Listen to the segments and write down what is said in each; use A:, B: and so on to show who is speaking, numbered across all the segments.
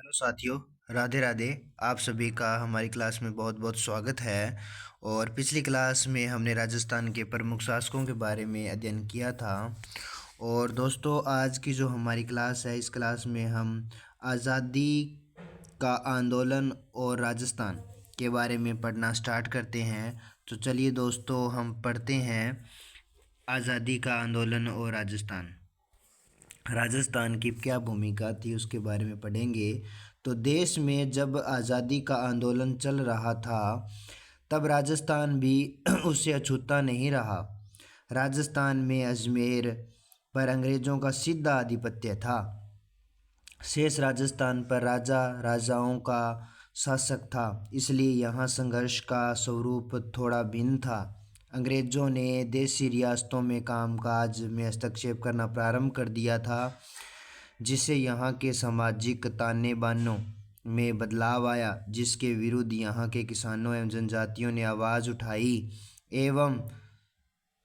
A: Hello साथियों, राधे राधे। आप सभी का हमारी क्लास में बहुत बहुत स्वागत है। और पिछली क्लास में हमने राजस्थान के प्रमुख शासकों के बारे में अध्ययन किया था। और दोस्तों, आज की जो हमारी क्लास है, इस क्लास में हम आज़ादी का आंदोलन और राजस्थान के बारे में पढ़ना स्टार्ट करते हैं। तो चलिए दोस्तों, हम पढ़ते हैं आज़ादी का आंदोलन और राजस्थान। राजस्थान की क्या भूमिका थी उसके बारे में पढ़ेंगे। तो देश में जब आज़ादी का आंदोलन चल रहा था, तब राजस्थान भी उससे अछूता नहीं रहा। राजस्थान में अजमेर पर अंग्रेज़ों का सीधा आधिपत्य था। शेष राजस्थान पर राजा राजाओं का शासक था, इसलिए यहाँ संघर्ष का स्वरूप थोड़ा भिन्न था। अंग्रेज़ों ने देशी रियासतों में कामकाज में हस्तक्षेप करना प्रारंभ कर दिया था, जिससे यहाँ के सामाजिक ताने बानों में बदलाव आया, जिसके विरुद्ध यहाँ के किसानों एवं जनजातियों ने आवाज़ उठाई एवं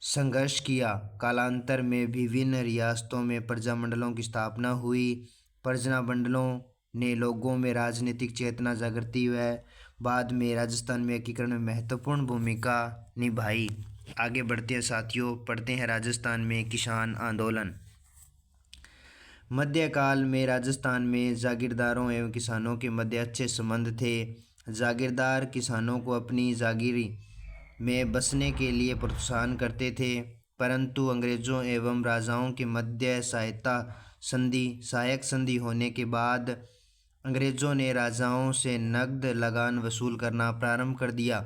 A: संघर्ष किया। कालांतर में विभिन्न रियासतों में प्रजामंडलों की स्थापना हुई। प्रजामंडलों ने लोगों में राजनीतिक चेतना जागृति व बाद में राजस्थान में एकीकरण में महत्वपूर्ण भूमिका निभाई। आगे बढ़ते हैं साथियों, पढ़ते हैं राजस्थान में किसान आंदोलन। मध्यकाल में राजस्थान में जागीरदारों एवं किसानों के मध्य अच्छे संबंध थे। जागीरदार किसानों को अपनी जागीरी में बसने के लिए प्रोत्साहन करते थे, परंतु अंग्रेज़ों एवं राजाओं के मध्य सहायक संधि होने के बाद अंग्रेज़ों ने राजाओं से नकद लगान वसूल करना प्रारंभ कर दिया।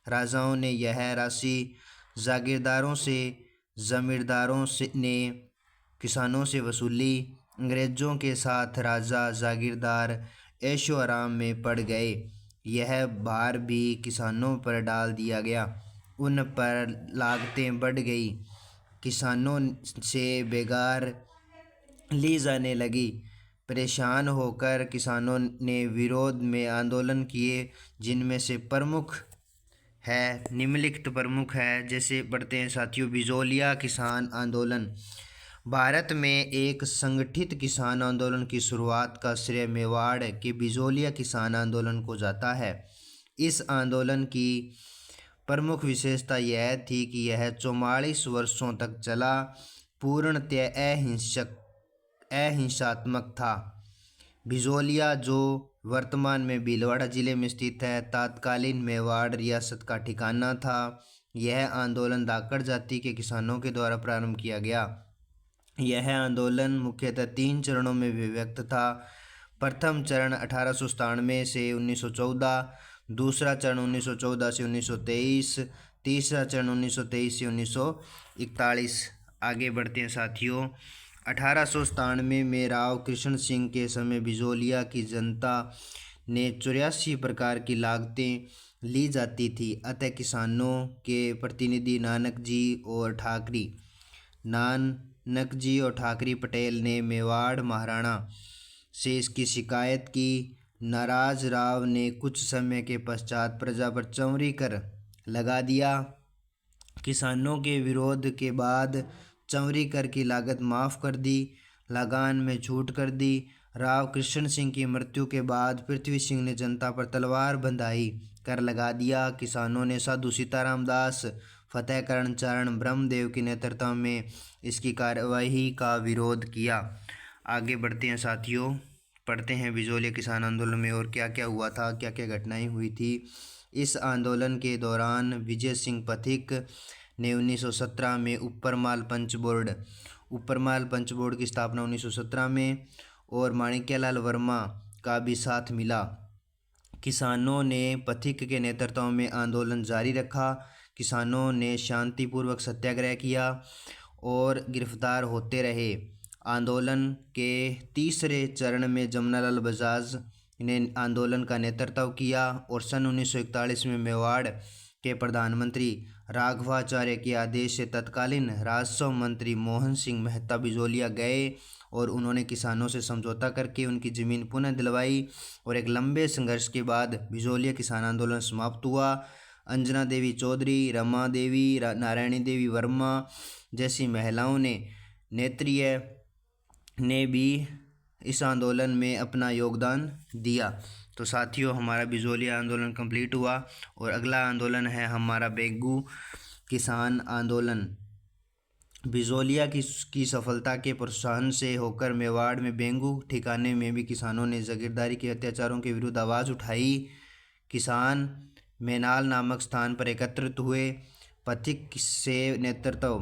A: राजाओं ने यह राशि जागीरदारों से, जमींदारों ने किसानों से वसूली। अंग्रेज़ों के साथ राजा जागीरदार ऐशो आराम में पड़ गए। यह भार भी किसानों पर डाल दिया गया। उन पर लागतें बढ़ गई। किसानों से बेगार ली जाने लगी। परेशान होकर किसानों ने विरोध में आंदोलन किए, जिनमें से प्रमुख है निम्नलिखित प्रमुख है। जैसे पढ़ते हैं साथियों, बिजोलिया किसान आंदोलन। भारत में एक संगठित किसान आंदोलन की शुरुआत का श्रेय मेवाड़ के बिजोलिया किसान आंदोलन को जाता है। इस आंदोलन की प्रमुख विशेषता यह थी कि यह 44 वर्षों तक चला, पूर्णतः अहिंसात्मक था। बिजोलिया, जो वर्तमान में भीलवाड़ा जिले में स्थित है, तत्कालीन मेवाड़ रियासत का ठिकाना था। यह आंदोलन धाकड़ जाति के किसानों के द्वारा प्रारंभ किया गया। यह आंदोलन मुख्यतः 3 चरणों में विभक्त था। प्रथम चरण 1897 से 1914, दूसरा चरण 1914 से 1923, तीसरा चरण 1923 से 1941। आगे बढ़ते हैं साथियों। 1897 में राव कृष्ण सिंह के समय बिजोलिया की जनता ने 84 प्रकार की लागतें ली जाती थी। अतः किसानों के प्रतिनिधि नानक जी और ठाकरी पटेल ने मेवाड़ महाराणा से इसकी शिकायत की। नाराज राव ने कुछ समय के पश्चात प्रजा पर चौंरी कर लगा दिया। किसानों के विरोध के बाद चौंरी कर की लागत माफ़ कर दी, लगान में छूट कर दी। राव कृष्ण सिंह की मृत्यु के बाद पृथ्वी सिंह ने जनता पर तलवार बंधाई कर लगा दिया। किसानों ने साधु सीताराम दास, फतेहकरण चरण ब्रह्मदेव की नेतृत्व में इसकी कार्यवाही का विरोध किया। आगे बढ़ते हैं साथियों, पढ़ते हैं बिजोलिया किसान आंदोलन में और क्या क्या हुआ था, क्या क्या घटनाएं हुई थी। इस आंदोलन के दौरान विजय सिंह पथिक ने 1917 में ऊपरमाल पंच बोर्ड की स्थापना 1917 में, और माणिक्यलाल वर्मा का भी साथ मिला। किसानों ने पथिक के नेतृत्व में आंदोलन जारी रखा। किसानों ने शांतिपूर्वक सत्याग्रह किया और गिरफ्तार होते रहे। आंदोलन के तीसरे चरण में जमनालाल बजाज ने आंदोलन का नेतृत्व किया और सन 1941 में मेवाड़ के प्रधानमंत्री राघवाचार्य के आदेश से तत्कालीन राजस्व मंत्री मोहन सिंह मेहता बिजोलिया गए और उन्होंने किसानों से समझौता करके उनकी ज़मीन पुनः दिलवाई। और एक लंबे संघर्ष के बाद बिजोलिया किसान आंदोलन समाप्त हुआ। अंजना देवी चौधरी, रमा देवी, नारायणी देवी वर्मा जैसी महिलाओं ने नेत्रिय ने भी इस आंदोलन में अपना योगदान दिया। तो साथियों, हमारा बिजोलिया आंदोलन कंप्लीट हुआ और अगला आंदोलन है हमारा बेंगू किसान आंदोलन। बिजोलिया की सफलता के प्रोत्साहन से होकर मेवाड़ में बेंगू ठिकाने में भी किसानों ने जागीरदारी के अत्याचारों के विरुद्ध आवाज़ उठाई। किसान मेनाल नामक स्थान पर एकत्रित हुए। पथिक से नेतृत्व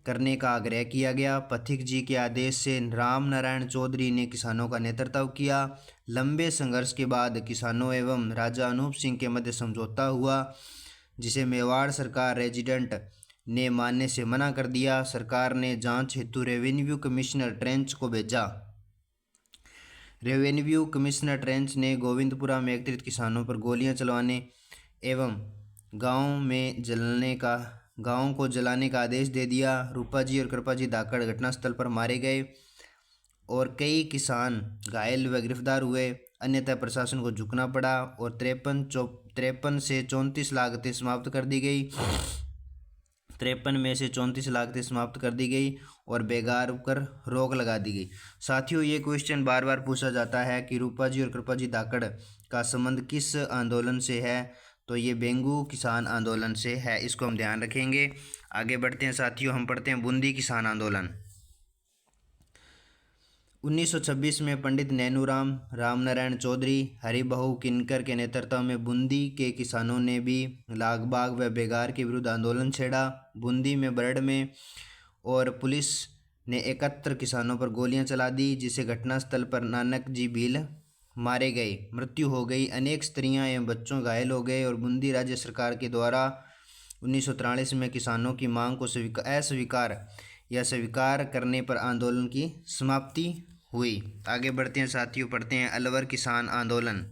A: करने का आग्रह किया गया। पथिक जी के आदेश से राम नारायण चौधरी ने किसानों का नेतृत्व किया। लंबे संघर्ष के बाद किसानों एवं राजा अनूप सिंह के मध्य समझौता हुआ, जिसे मेवाड़ सरकार रेजिडेंट ने मानने से मना कर दिया। सरकार ने जांच हेतु रेवेन्यू कमिश्नर ट्रेंच को भेजा। रेवेन्यू कमिश्नर ट्रेंच ने गोविंदपुरा में एकत्रित किसानों पर गोलियां चलवाने एवं गांव को जलाने का आदेश दे दिया। रूपाजी और कृपाजी धाकड़ घटनास्थल पर मारे गए और कई किसान घायल व गिरफ्तार हुए, अन्यथा प्रशासन को झुकना पड़ा और 53 से 34 लागतें समाप्त कर दी गई। 53 में से 34 लागतें समाप्त कर दी गई और बेगार कर रोक लगा दी गई। साथियों, ये क्वेश्चन बार बार पूछा जाता है कि रूपाजी और कृपाजी धाकड़ का संबंध किस आंदोलन से है, तो ये बेंगू किसान आंदोलन से है। इसको हम ध्यान रखेंगे। आगे बढ़ते हैं साथियों, हम पढ़ते हैं बूंदी किसान आंदोलन। 1926 में पंडित नैनूराम, रामनारायण चौधरी, हरिबहू किनकर के नेतृत्व में बूंदी के किसानों ने भी लागबाग व बेगार के विरुद्ध आंदोलन छेड़ा। बूंदी में बरड़ में और पुलिस ने एकत्र किसानों पर गोलियां चला दी, जिससे घटनास्थल पर नानक जी भील मारे गए, मृत्यु हो गई। अनेक स्त्रियां एवं बच्चों घायल हो गए और बूंदी राज्य सरकार के द्वारा 1943 में किसानों की मांग को अस्वीकार या स्वीकार करने पर आंदोलन की समाप्ति हुई। आगे बढ़ते हैं साथियों, पढ़ते हैं अलवर किसान आंदोलन।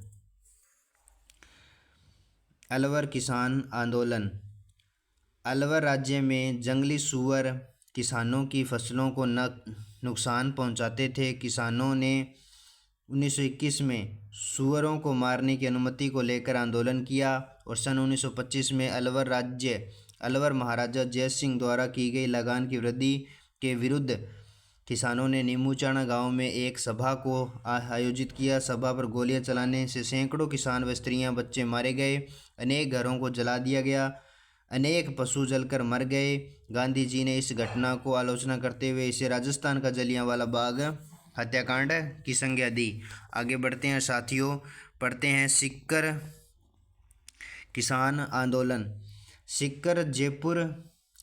A: अलवर किसान आंदोलन। अलवर राज्य में जंगली सूअर किसानों की फसलों को नुकसान पहुंचाते थे। किसानों ने 1921 में सूअरों को मारने की अनुमति को लेकर आंदोलन किया और सन 1925 में अलवर महाराजा जय सिंह द्वारा की गई लगान की वृद्धि के विरुद्ध किसानों ने नीमूचाना गांव में एक सभा को आयोजित किया। सभा पर गोलियां चलाने से सैकड़ों किसान व स्त्रियां बच्चे मारे गए। अनेक घरों को जला दिया गया। अनेक पशु जलकर मर गए। गांधी जी ने इस घटना को आलोचना करते हुए इसे राजस्थान का जलियांवाला बाग हत्याकांड की संज्ञा दी। आगे बढ़ते हैं साथियों, पढ़ते हैं सिक्कर किसान आंदोलन। सिक्कर जयपुर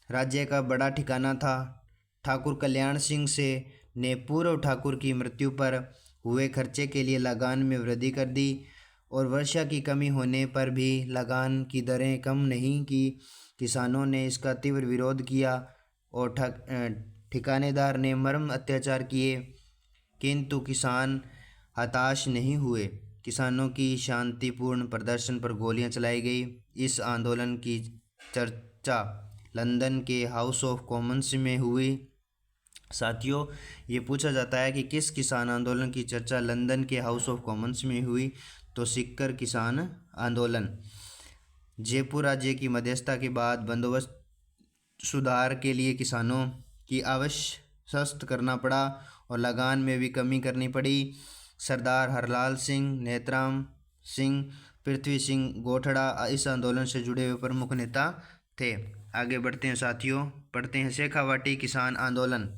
A: राज्य का बड़ा ठिकाना था। ठाकुर कल्याण सिंह ने पूर्व ठाकुर की मृत्यु पर हुए खर्चे के लिए लगान में वृद्धि कर दी और वर्षा की कमी होने पर भी लगान की दरें कम नहीं की। किसानों ने इसका तीव्र विरोध किया और ठिकानेदार ने मर्म अत्याचार किए, किंतु किसान हताश नहीं हुए। किसानों की शांतिपूर्ण प्रदर्शन पर गोलियां चलाई गई। इस आंदोलन की चर्चा लंदन के हाउस ऑफ कॉमन्स में हुई। साथियों, ये पूछा जाता है कि किस किसान आंदोलन की चर्चा लंदन के हाउस ऑफ कॉमन्स में हुई, तो सिक्कर किसान आंदोलन। जयपुर राज्य की मध्यस्थता के बाद बंदोबस्त सुधार के लिए किसानों की आवश्यक करना पड़ा और लगान में भी कमी करनी पड़ी। सरदार हरलाल सिंह, नेतराम सिंह, पृथ्वी सिंह गोठड़ा इस आंदोलन से जुड़े हुए प्रमुख नेता थे। आगे बढ़ते हैं साथियों, पढ़ते हैं शेखावाटी किसान आंदोलन।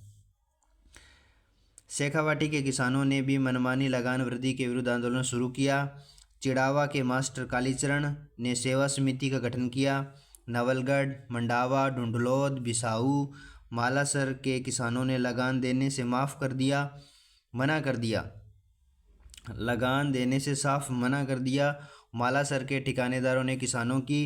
A: शेखावाटी के किसानों ने भी मनमानी लगान वृद्धि के विरुद्ध आंदोलन शुरू किया। चिड़ावा के मास्टर कालीचरण ने सेवा समिति का गठन किया। नवलगढ़, मंडावा, ढूंढलोद, बिसाऊ, मालासर के किसानों ने लगान देने से मना कर दिया। लगान देने से साफ मना कर दिया। मालासर के ठिकानेदारों ने किसानों की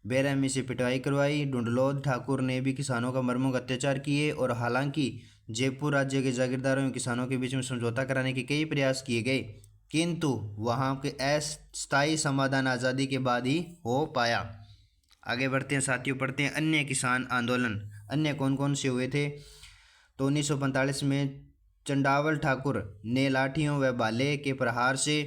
A: बेरहमी से पिटाई करवाई। ढूंढलोद ठाकुर ने भी किसानों का मर्मों का अत्याचार किए और हालांकि जयपुर राज्य के जागीरदारों एवं किसानों के बीच में समझौता कराने के कई प्रयास किए गए, किंतु वहां के अस्थायी समाधान आज़ादी के बाद ही हो पाया। आगे बढ़ते हैं साथियों, पढ़ते हैं अन्य किसान आंदोलन। अन्य कौन कौन से हुए थे, तो 1945 में चंडावल ठाकुर ने लाठियों व भाले के प्रहार से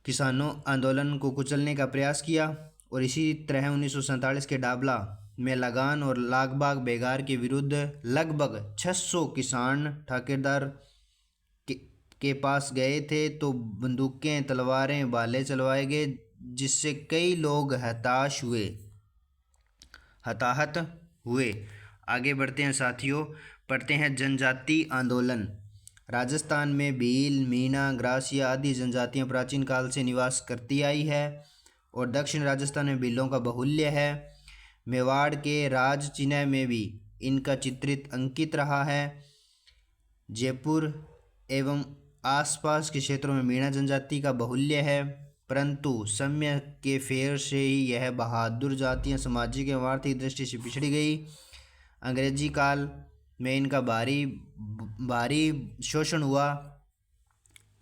A: किसानों आंदोलन को कुचलने का प्रयास किया और इसी तरह 1947 के डाबला में लगान और लागबाग बेगार के विरुद्ध लगभग 600 किसान के पास गए थे तो बंदूकें, तलवारें, भाले चलवाए गए, जिससे कई लोग हताहत हुए। आगे बढ़ते हैं साथियों, पढ़ते हैं जनजाति आंदोलन। राजस्थान में भील, मीणा, ग्रासिया आदि जनजातियां प्राचीन काल से निवास करती आई है और दक्षिण राजस्थान में भीलों का बाहुल्य है। मेवाड़ के राज चिन्ह में भी इनका चित्रित अंकित रहा है। जयपुर एवं आसपास के क्षेत्रों में मीणा जनजाति का बाहुल्य है, परंतु समय के फेर से ही यह बहादुर जातियां सामाजिक एवं आर्थिक दृष्टि से पिछड़ी गई। अंग्रेजी काल में इनका भारी शोषण हुआ।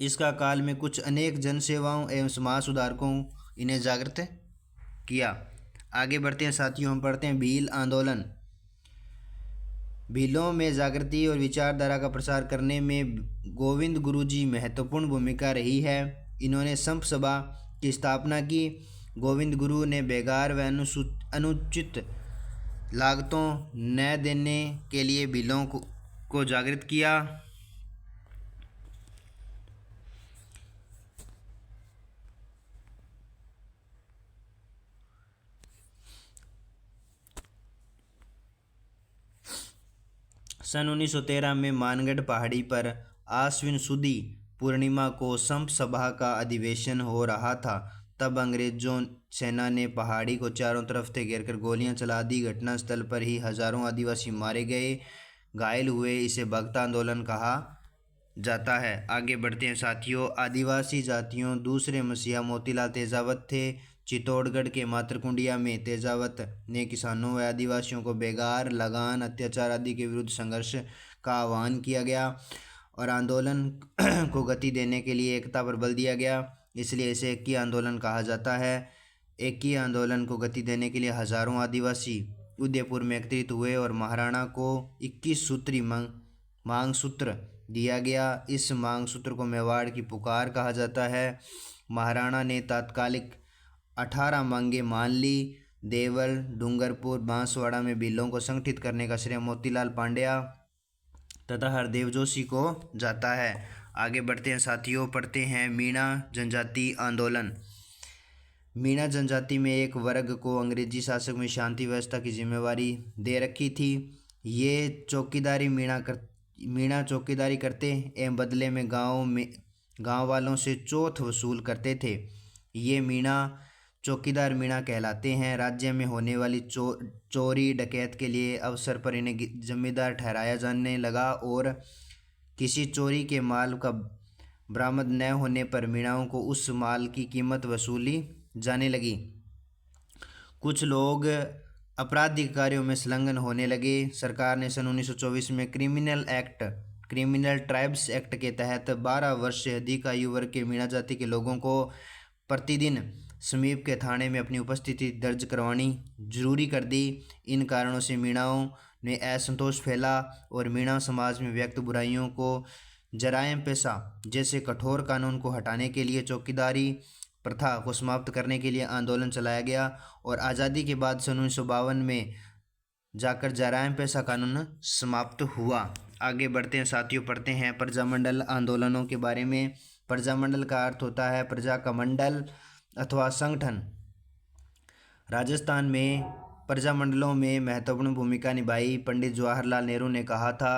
A: इसका काल में कुछ अनेक जनसेवाओं एवं समाज सुधारकों इन्हें जागृत किया। आगे बढ़ते हैं साथियों, हम पढ़ते हैं भील आंदोलन। भीलों में जागृति और विचारधारा का प्रसार करने में गोविंद गुरु जी महत्वपूर्ण भूमिका रही है। इन्होंने संप सभा की स्थापना की। गोविंद गुरु ने बेगार व अनुचित लागतों न देने के लिए भीलों को जागृत किया। सन 1913 में मानगढ़ पहाड़ी पर आश्विन सुदी पूर्णिमा को संप सभा का अधिवेशन हो रहा था। तब अंग्रेजों सेना ने पहाड़ी को चारों तरफ से घेरकर गोलियां चला दी। घटनास्थल पर ही हजारों आदिवासी मारे गए, घायल हुए। इसे भक्त आंदोलन कहा जाता है। आगे बढ़ते हैं साथियों, आदिवासी जातियों दूसरे मसीहा मोतीलाल तेजावत थे। चित्तौड़गढ़ के मातरकुंडिया में तेजावत ने किसानों व आदिवासियों को बेगार, लगान, अत्याचार आदि के विरुद्ध संघर्ष का आह्वान किया गया और आंदोलन को गति देने के लिए एकता पर बल दिया गया, इसलिए इसे एकी आंदोलन कहा जाता है। एकी आंदोलन को गति देने के लिए हजारों आदिवासी उदयपुर में एकत्रित हुए और महाराणा को 21 सूत्री मांग सूत्र दिया गया। इस मांग सूत्र को मेवाड़ की पुकार कहा जाता है। महाराणा ने तात्कालिक 18 मांगे मान ली। देवल, डूंगरपुर, बांसवाड़ा में भीलों को संगठित करने का श्रेय मोतीलाल पांड्या तथा हरदेव जोशी को जाता है। आगे बढ़ते हैं साथियों, पढ़ते हैं मीणा जनजाति आंदोलन। मीणा जनजाति में एक वर्ग को अंग्रेजी शासक में शांति व्यवस्था की जिम्मेवारी दे रखी थी। ये मीणा चौकीदारी करते एवं बदले में गांव वालों से चौथ वसूल करते थे। ये मीणा चौकीदार मीणा कहलाते हैं। राज्य में होने वाली चोरी डकैत के लिए अवसर पर इन्हें जिम्मेदार ठहराया जाने लगा और किसी चोरी के माल का बरामद न होने पर मीणाओं को उस माल की कीमत वसूली जाने लगी। कुछ लोग आपराधिक कार्यों में संलग्न होने लगे। सरकार ने सन 1924 में क्रिमिनल ट्राइब्स एक्ट के तहत 12 वर्ष से अधिक आयु वर्ग के मीणा जाति के लोगों को प्रतिदिन समीप के थाने में अपनी उपस्थिति दर्ज करवानी जरूरी कर दी। इन कारणों से मीणाओं ने असंतोष फैला और मीणा समाज में व्यक्त बुराइयों को जराइम पेशा जैसे कठोर कानून को हटाने के लिए चौकीदारी प्रथा को समाप्त करने के लिए आंदोलन चलाया गया और आज़ादी के बाद सन 1952 में जाकर जराइम पेशा कानून समाप्त हुआ। आगे बढ़ते हैं साथियों, पढ़ते हैं प्रजामंडल आंदोलनों के बारे में। प्रजामंडल का अर्थ होता है प्रजा का मंडल अथवा संगठन। राजस्थान में प्रजामंडलों में महत्वपूर्ण भूमिका निभाई। पंडित जवाहरलाल नेहरू ने कहा था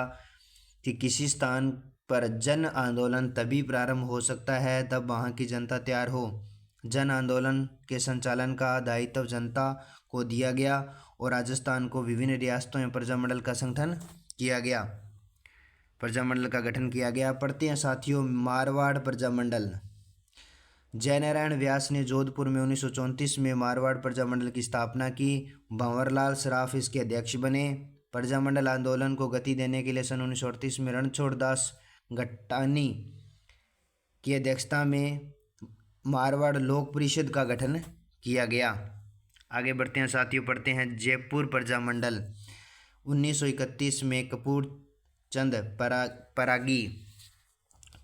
A: कि किसी स्थान पर जन आंदोलन तभी प्रारंभ हो सकता है जब वहाँ की जनता तैयार हो। जन आंदोलन के संचालन का दायित्व जनता को दिया गया और राजस्थान को विभिन्न रियासतों में प्रजामंडल का गठन किया गया। पढ़ते हैं साथियों, मारवाड़ प्रजामंडल। जयनारायण व्यास ने जोधपुर में 1934 में मारवाड़ प्रजामंडल की स्थापना की। भंवरलाल सराफ इसके अध्यक्ष बने। प्रजामंडल आंदोलन को गति देने के लिए सन 1938 में रणछोड़ दास गट्टानी की अध्यक्षता में मारवाड़ लोक परिषद का गठन किया गया। आगे बढ़ते हैं साथियों, पढ़ते हैं जयपुर प्रजामंडल। 1931 में कपूर चंद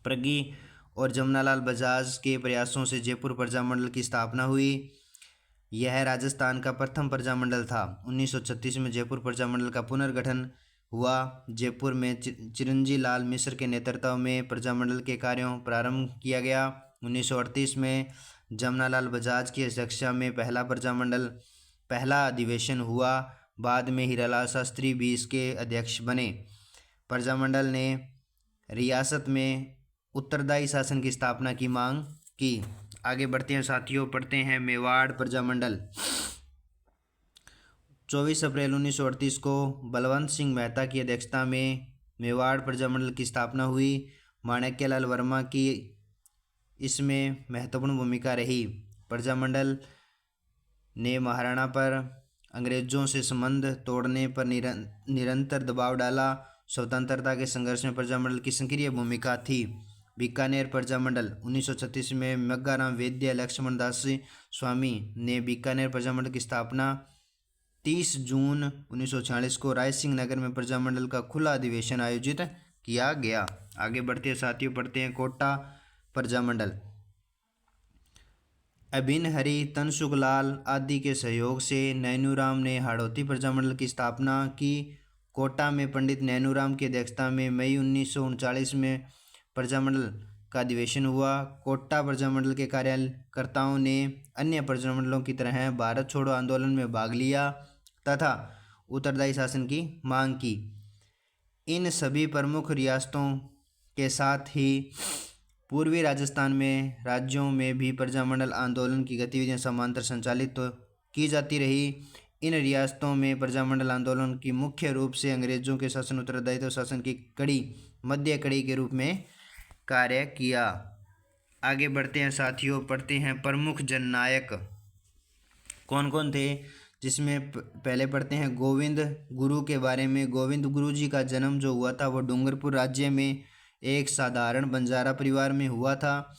A: परगी और जमनालाल बजाज के प्रयासों से जयपुर प्रजामंडल की स्थापना हुई। यह राजस्थान का प्रथम प्रजामंडल था। 1936 में जयपुर प्रजामंडल का पुनर्गठन हुआ। जयपुर में चिरंजी लाल मिश्र के नेतृत्व में प्रजामंडल के कार्यों प्रारंभ किया गया। 1938 में जमनालाल बजाज की अध्यक्षता में पहला अधिवेशन हुआ। बाद में हीरालाल शास्त्री भी इसके अध्यक्ष बने। प्रजामंडल ने रियासत में उत्तरदायी शासन की स्थापना की मांग की। आगे बढ़ते हैं साथियों, पढ़ते हैं मेवाड़ प्रजामंडल। 24 अप्रैल 1938 को बलवंत सिंह मेहता की अध्यक्षता में मेवाड़ प्रजामंडल की स्थापना हुई। माणक्यलाल वर्मा की इसमें महत्वपूर्ण भूमिका रही। प्रजामंडल ने महाराणा पर अंग्रेजों से संबंध तोड़ने पर निरंतर दबाव डाला। स्वतंत्रता के संघर्ष में प्रजामंडल की सक्रिय भूमिका थी। बीकानेर प्रजामंडल 1936 में मग्गाराम वैद्य लक्ष्मण दास स्वामी ने बीकानेर प्रजामंडल की स्थापना। 30 जून 1946 को रायसिंह नगर में प्रजामंडल का खुला अधिवेशन आयोजित किया गया। आगे बढ़ते हैं साथियों, पढ़ते हैं कोटा प्रजामंडल। अभिन हरि तनसुखलाल आदि के सहयोग से नैनूराम ने हाड़ौती प्रजामंडल की स्थापना की। कोटा में पंडित नैनूराम की अध्यक्षता में मई 1939 में प्रजामंडल का अधिवेशन हुआ। कोटा प्रजामंडल के कार्यकर्ताओं ने अन्य प्रजामंडलों की तरह भारत छोड़ो आंदोलन में भाग लिया तथा उत्तरदायी शासन की मांग की। इन सभी प्रमुख रियासतों के साथ ही पूर्वी राजस्थान में राज्यों में भी प्रजामंडल आंदोलन की गतिविधियां समांतर संचालित की जाती रही। इन रियासतों में प्रजामंडल आंदोलन की मुख्य रूप से अंग्रेजों के शासन उत्तरदायित्व शासन की मध्य कड़ी के रूप में कार्य किया। आगे बढ़ते हैं साथियों, पढ़ते हैं प्रमुख जननायक कौन कौन थे, जिसमें पहले पढ़ते हैं गोविंद गुरु के बारे में। गोविंद गुरु जी का जन्म जो हुआ था वो डूंगरपुर राज्य में एक साधारण बंजारा परिवार में हुआ था।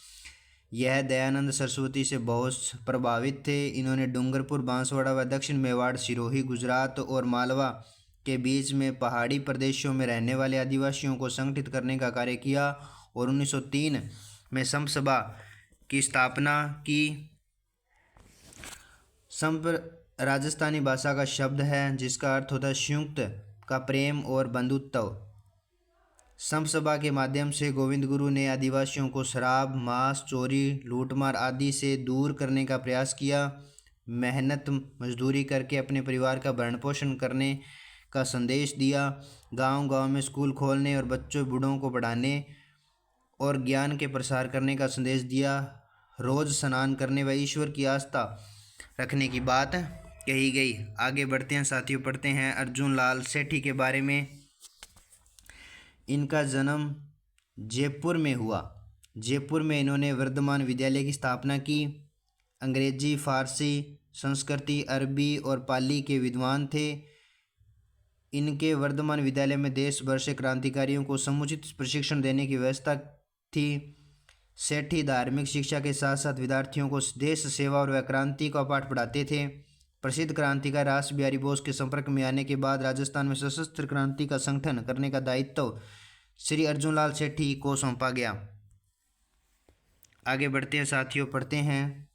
A: यह दयानंद सरस्वती से बहुत प्रभावित थे। इन्होंने डूंगरपुर, बांसवाड़ा व दक्षिण मेवाड़, सिरोही, गुजरात और मालवा के बीच में पहाड़ी प्रदेशों में रहने वाले आदिवासियों को संगठित करने का कार्य किया और 1903 में संप सभा की स्थापना की। संप राजस्थानी भाषा का शब्द है जिसका अर्थ होता है संयुक्त का प्रेम और बंधुत्व। संप सभा के माध्यम से गोविंद गुरु ने आदिवासियों को शराब, मांस, चोरी, लूटमार आदि से दूर करने का प्रयास किया। मेहनत मजदूरी करके अपने परिवार का भरण पोषण करने का संदेश दिया। गांव-गांव में स्कूल खोलने और बच्चों बूढ़ों को पढ़ाने और ज्ञान के प्रसार करने का संदेश दिया। रोज स्नान करने व ईश्वर की आस्था रखने की बात कही गई। आगे बढ़ते हैं साथियों, पढ़ते हैं अर्जुन लाल सेठी के बारे में। इनका जन्म जयपुर में हुआ। जयपुर में इन्होंने वर्धमान विद्यालय की स्थापना की। अंग्रेजी, फारसी, संस्कृति, अरबी और पाली के विद्वान थे। इनके वर्धमान विद्यालय में देश भर से क्रांतिकारियों को समुचित प्रशिक्षण देने की व्यवस्था थी। सेठी धार्मिक शिक्षा के साथ साथ विद्यार्थियों को देश सेवा और क्रांति का पाठ पढ़ाते थे। प्रसिद्ध क्रांतिकारी रास बिहारी बोस के संपर्क में आने के बाद राजस्थान में सशस्त्र क्रांति का संगठन करने का दायित्व श्री अर्जुनलाल सेठी को सौंपा गया। आगे बढ़ते हैं साथियों, पढ़ते हैं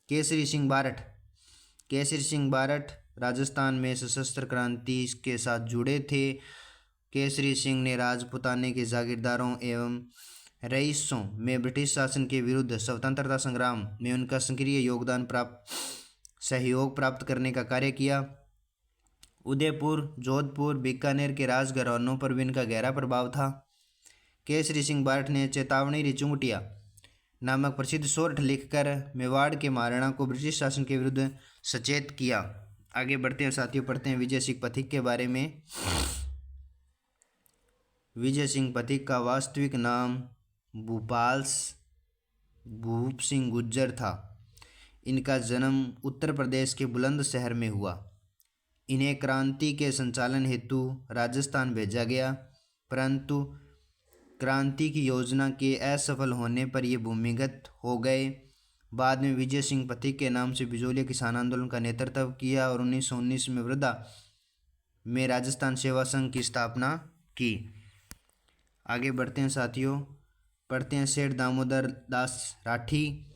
A: केसरी सिंह बारठ। केसरी सिंह बारठ राजस्थान में सशस्त्र क्रांति के साथ जुड़े थे। केसरी सिंह ने राजपुताने के जागीरदारों एवं रईसों में ब्रिटिश शासन के विरुद्ध स्वतंत्रता संग्राम में उनका सक्रिय सहयोग प्राप्त करने का कार्य किया। उदयपुर, जोधपुर, बीकानेर के राजघरानों पर भी इनका गहरा प्रभाव था। केसरी सिंह बारठ ने चेतावनी रिचुंगटिया नामक प्रसिद्ध सोरठ लिखकर मेवाड़ के महाराणा को ब्रिटिश शासन के विरुद्ध सचेत किया। आगे बढ़ते हैं साथियों, पढ़ते हैं विजय सिंह पथिक के बारे में। विजय सिंह पथिक का वास्तविक नाम भूप सिंह गुज्जर था। इनका जन्म उत्तर प्रदेश के बुलंदशहर में हुआ। इन्हें क्रांति के संचालन हेतु राजस्थान भेजा गया, परंतु क्रांति की योजना के असफल होने पर ये भूमिगत हो गए। बाद में विजय सिंह पथिक के नाम से बिजोलिया किसान आंदोलन का नेतृत्व किया और 1919 में वर्धा में राजस्थान सेवा संघ की स्थापना की। आगे बढ़ते हैं साथियों, पढ़ते हैं सेठ दामोदर दास राठी।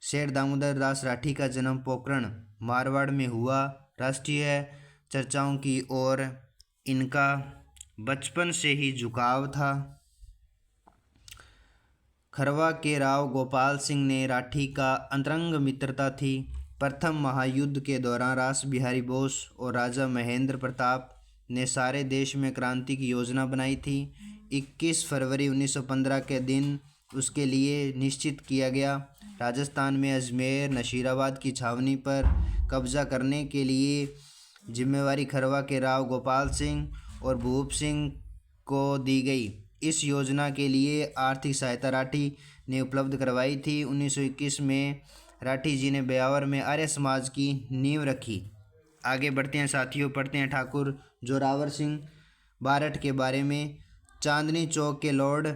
A: सेठ दामोदर दास राठी का जन्म पोखरण, मारवाड़ में हुआ। राष्ट्रीय चर्चाओं की ओर इनका बचपन से ही झुकाव था। खरवा के राव गोपाल सिंह ने राठी का अंतरंग मित्रता थी। प्रथम महायुद्ध के दौरान रास बिहारी बोस और राजा महेंद्र प्रताप ने सारे देश में क्रांति की योजना बनाई थी। 21 फरवरी 1915 के दिन उसके लिए निश्चित किया गया। राजस्थान में अजमेर नशीराबाद की छावनी पर कब्जा करने के लिए जिम्मेवारी खरवा के राव गोपाल सिंह और भूप सिंह को दी गई। इस योजना के लिए आर्थिक सहायता राठी ने उपलब्ध करवाई थी। 1921 में राठी जी ने ब्यावर में आर्य समाज की नींव रखी। आगे बढ़ते हैं साथियों, पढ़ते हैं ठाकुर जोरावर सिंह बारठ के बारे में। चांदनी चौक के लॉर्ड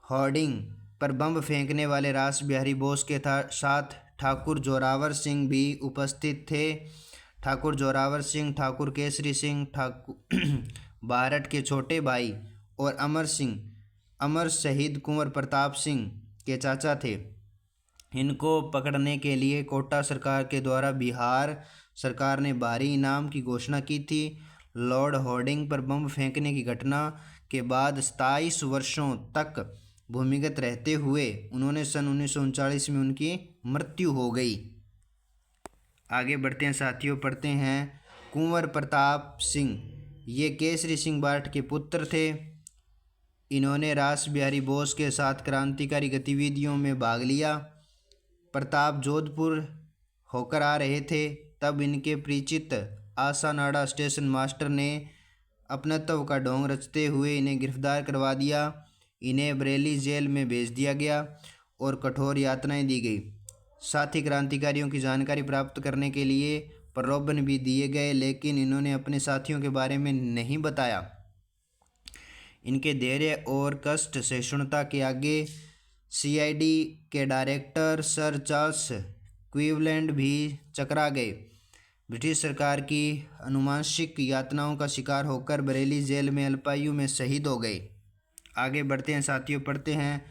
A: होर्डिंग पर बम फेंकने वाले रास बिहारी बोस के साथ ठाकुर जोरावर सिंह भी उपस्थित थे। ठाकुर जोरावर सिंह ठाकुर केसरी सिंह ठाकुर बारठ के छोटे भाई और अमर शहीद कुंवर प्रताप सिंह के चाचा थे। इनको पकड़ने के लिए कोटा सरकार के द्वारा बिहार सरकार ने भारी इनाम की घोषणा की थी। लॉर्ड होर्डिंग पर बम फेंकने की घटना के बाद 27 वर्षों तक भूमिगत रहते हुए उन्होंने सन 1939 में उनकी मृत्यु हो गई। आगे बढ़ते हैं साथियों, पढ़ते हैं कुंवर प्रताप सिंह। ये केसरी सिंह बारठ के पुत्र थे। इन्होंने रास बिहारी बोस के साथ क्रांतिकारी गतिविधियों में भाग लिया। प्रताप जोधपुर होकर आ रहे थे, तब इनके परिचित आसानाड़ा स्टेशन मास्टर ने अपनत्व का ढोंग रचते हुए इन्हें गिरफ्तार करवा दिया। इन्हें बरेली जेल में भेज दिया गया और कठोर यातनाएं दी गई। साथ ही क्रांतिकारियों की जानकारी प्राप्त करने के लिए प्रलोभन भी दिए गए, लेकिन इन्होंने अपने साथियों के बारे में नहीं बताया। इनके धैर्य और कष्ट सहिष्णुता के आगे सीआईडी के डायरेक्टर सर चार्ल्स क्लीवलैंड भी चकरा गए। ब्रिटिश सरकार की अनुमानित यातनाओं का शिकार होकर बरेली जेल में अल्पायु में शहीद हो गए। आगे बढ़ते हैं साथियों, पढ़ते हैं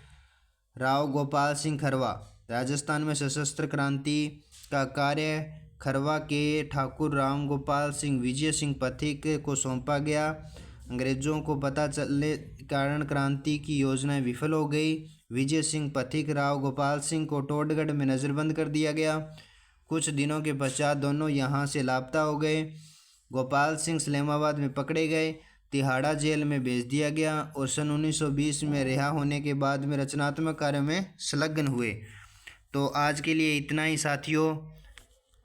A: राव गोपाल सिंह खरवा। राजस्थान में सशस्त्र क्रांति का कार्य खरवा के ठाकुर राम गोपाल सिंह विजय सिंह पथिक को सौंपा गया। अंग्रेजों को पता चलने के कारण क्रांति की योजनाएं विफल हो गई। विजय सिंह पथिक राव गोपाल सिंह को टोडगढ़ में नज़रबंद कर दिया गया। कुछ दिनों के पश्चात दोनों यहां से लापता हो गए। गोपाल सिंह इस्लामाबाद में पकड़े गए, तिहाड़ा जेल में भेज दिया गया और सन 1920 में रिहा होने के बाद में रचनात्मक कार्य में संलग्न हुए। तो आज के लिए इतना ही साथियों,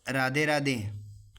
A: राधे राधे।